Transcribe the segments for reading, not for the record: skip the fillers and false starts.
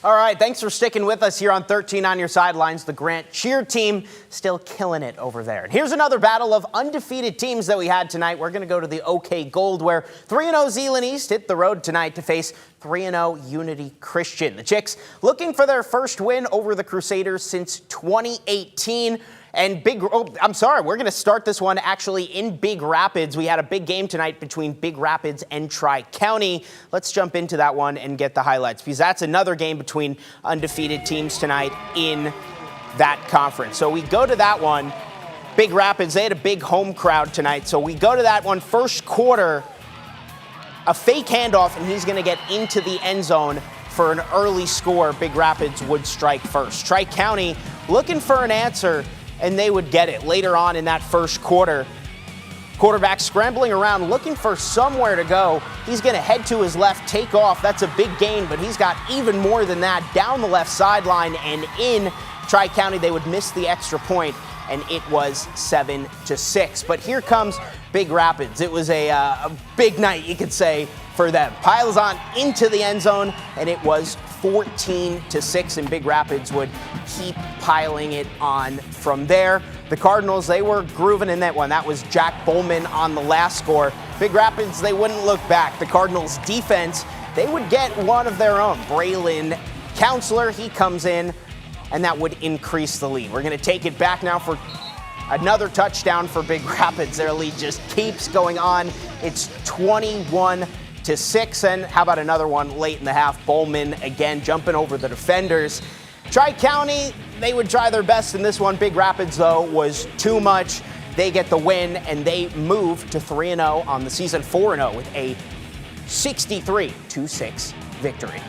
All right, thanks for sticking with us here on 13 on Your Sidelines. The Grant cheer team still killing it over there. And here's another battle of undefeated teams that we had tonight. We're going to go to the OK Gold, where 3-0 Zeeland East hit the road tonight to face 3-0 Unity Christian. The Chicks looking for their first win over the Crusaders since 2018. And we're going to start this one actually in Big Rapids. We had a big game tonight between Big Rapids and Tri-County. Let's jump into that one and get the highlights, because that's another game between undefeated teams tonight in that conference. So we go to that one. Big Rapids, they had a big home crowd tonight. So we go to that one. First quarter, a fake handoff, and he's going to get into the end zone for an early score. Big Rapids would strike first. Tri-County looking for an answer, and they would get it later on in that first quarter. Quarterback scrambling around, looking for somewhere to go. He's going to head to his left, take off. That's a big gain, but he's got even more than that down the left sideline and in. Tri-County, they would miss the extra point, and it was 7-6. But here comes Big Rapids. It was a big night, you could say, for them. Piles on into the end zone, and it was 14-6, and Big Rapids would keep piling it on from there. The Cardinals, they were grooving in that one. That was Jack Bowman on the last score. Big Rapids, they wouldn't look back. The Cardinals defense, they would get one of their own. Braylon Counselor, he comes in, and that would increase the lead. We're going to take it back now for another touchdown for Big Rapids. Their lead just keeps going on. It's 21-6, and how about another one late in the half? Bowman again jumping over the defenders. Tri-County, they would try their best in this one. Big Rapids, though, was too much. They get the win, and they move to 3-0 on the season, 4-0 with a 63-6 victory.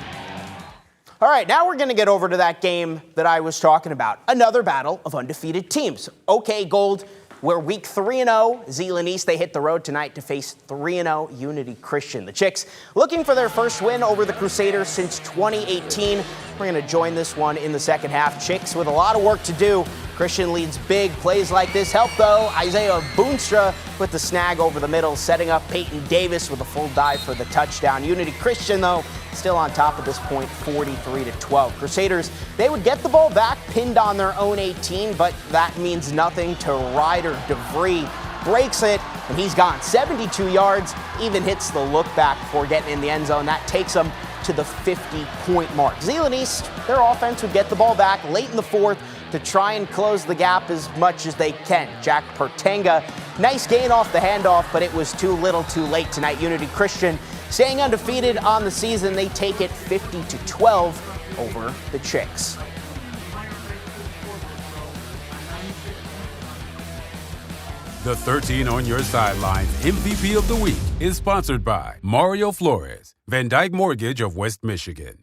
All right, now we're going to get over to that game that I was talking about. Another battle of undefeated teams. OK Gold, we're week 3-0. Zeeland East, they hit the road tonight to face 3-0 Unity Christian. The Chicks looking for their first win over the Crusaders since 2018. We're going to join this one in the second half. Chicks with a lot of work to do. Christian leads big. Plays like this help, though. Isaiah Boonstra with the snag over the middle, setting up Peyton Davis with a full dive for the touchdown. Unity Christian, though, still on top at this point, 43-12. Crusaders, they would get the ball back, pinned on their own 18, but that means nothing to Ryder DeVree. Breaks it, and he's gone 72 yards, even hits the look back before getting in the end zone. That takes him to the 50-point mark. Zeeland East, their offense would get the ball back late in the fourth to try and close the gap as much as they can. Jack Pertenga, nice gain off the handoff, but it was too little too late tonight. Unity Christian staying undefeated on the season. They take it 50-12 over the Chicks. The 13 on Your Sidelines MVP of the Week is sponsored by Mario Flores, Van Dyke Mortgage of West Michigan.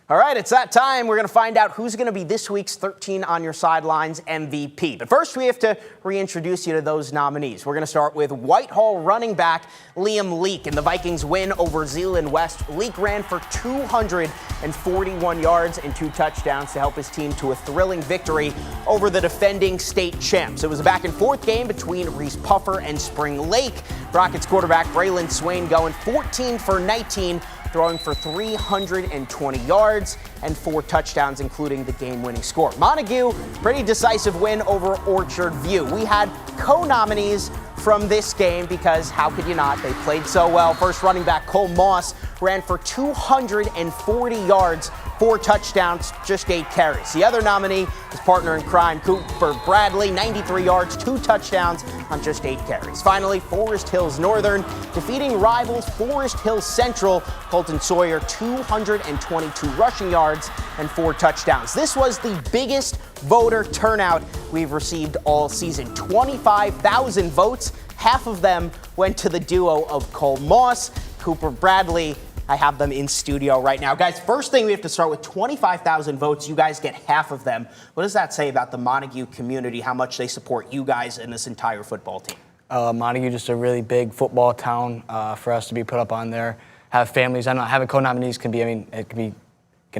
All right, it's that time. We're going to find out who's going to be this week's 13 on Your Sidelines MVP. But first, we have to reintroduce you to those nominees. We're going to start with Whitehall running back Liam Leake. In the Vikings win over Zeeland West, Leake ran for 241 yards and 2 touchdowns to help his team to a thrilling victory over the defending state champs. It was a back-and-forth game between Reese Puffer and Spring Lake. Rockets quarterback Braylon Swain going 14 for 19, throwing for 320 yards and 4 touchdowns, including the game-winning score. Montague, pretty decisive win over Orchard View. We had co-nominees from this game because how could you not? They played so well. First running back Cole Moss ran for 240 yards, 4 touchdowns, just 8 carries. The other nominee is partner in crime Cooper Bradley, 93 yards, 2 touchdowns on just 8 carries. Finally, Forest Hills Northern defeating rivals Forest Hills Central. Colton Sawyer, 222 rushing yards and 4 touchdowns. This was the biggest voter turnout we've received all season. 25,000 votes. Half of them went to the duo of Cole Moss, Cooper Bradley. I have them in studio right now. Guys, first thing we have to start with 25,000 votes. You guys get half of them. What does that say about the Montague community, how much they support you guys and this entire football team? Montague, just a really big football town for us to be put up on there. Have families. I know having co-nominees can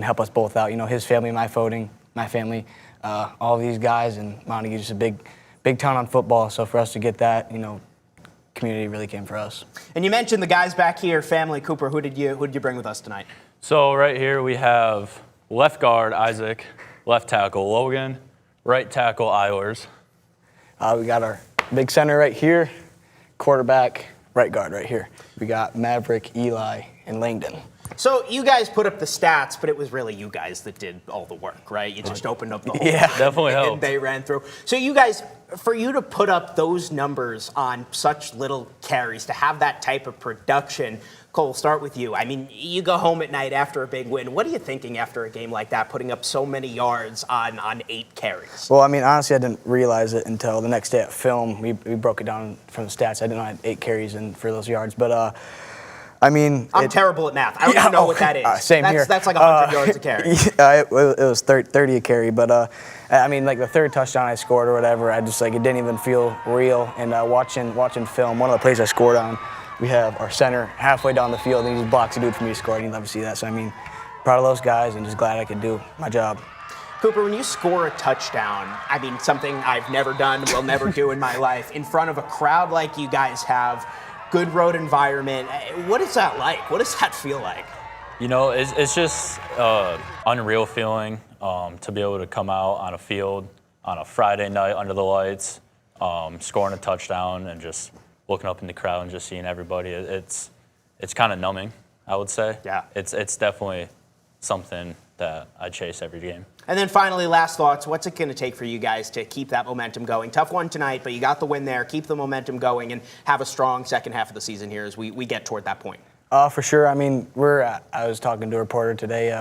help us both out. You know, his family, my family, all these guys, and Montague, just a big town on football. So for us to get that, you know, community really came for us. And you mentioned the guys back here, family. Cooper, who did you bring with us tonight? So right here we have left guard Isaac, left tackle Logan, right tackle Eilers. We got our big center right here, quarterback, right guard right here. We got Maverick, Eli, and Langdon. So you guys put up the stats, but it was really you guys that did all the work, right? You just opened up the whole Yeah, definitely and helped. they ran through. So you guys, for you to put up those numbers on such little carries, to have that type of production, Cole, start with you. I mean, you go home at night after a big win. What are you thinking after a game like that, putting up so many yards on 8 carries? Well, I mean, honestly, I didn't realize it until the next day at film. We broke it down from the stats. I didn't know I had 8 carries in for those yards, but I mean, I'm terrible at math. I don't even know what that is. Same here. That's like 100 yards a carry. It was 30 a carry, but I mean, like the third touchdown I scored or whatever, I just like it didn't even feel real. And watching film, one of the plays I scored on, we have our center halfway down the field, and he just blocks a dude for me to score. And you'd love to see that. So I mean, proud of those guys, and just glad I could do my job. Cooper, when you score a touchdown, I mean, something I've never done, will never do in my life, in front of a crowd like you guys have, good road environment. What is that like? What does that feel like? You know, it's just unreal feeling to be able to come out on a field on a Friday night under the lights, scoring a touchdown and just looking up in the crowd and just seeing everybody. It's kind of numbing, I would say. Yeah. It's definitely something that I chase every game. And then finally, last thoughts. What's it going to take for you guys to keep that momentum going? Tough one tonight, but you got the win there. Keep the momentum going and have a strong second half of the season here as we get toward that point. For sure. I mean, I was talking to a reporter today.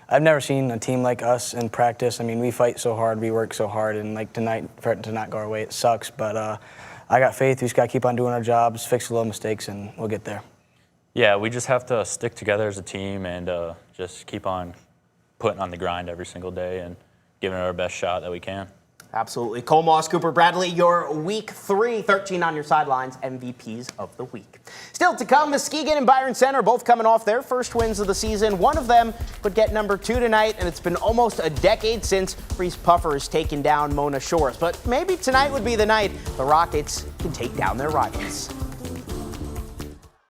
I've never seen a team like us in practice. I mean, we fight so hard, we work so hard, and like tonight, for it to not go our way, it sucks. But I got faith. We just got to keep on doing our jobs, fix the little mistakes, and we'll get there. Yeah, we just have to stick together as a team and just keep on putting on the grind every single day and giving it our best shot that we can. Absolutely. Cole Moss, Cooper Bradley, your Week 3 13 on your sidelines MVPs of the week. Still to come, Muskegon and Byron Center both coming off their first wins of the season. One of them could get number 2 tonight, and it's been almost a decade since Reese Puffer has taken down Mona Shores. But maybe tonight would be the night the Rockets can take down their rivals.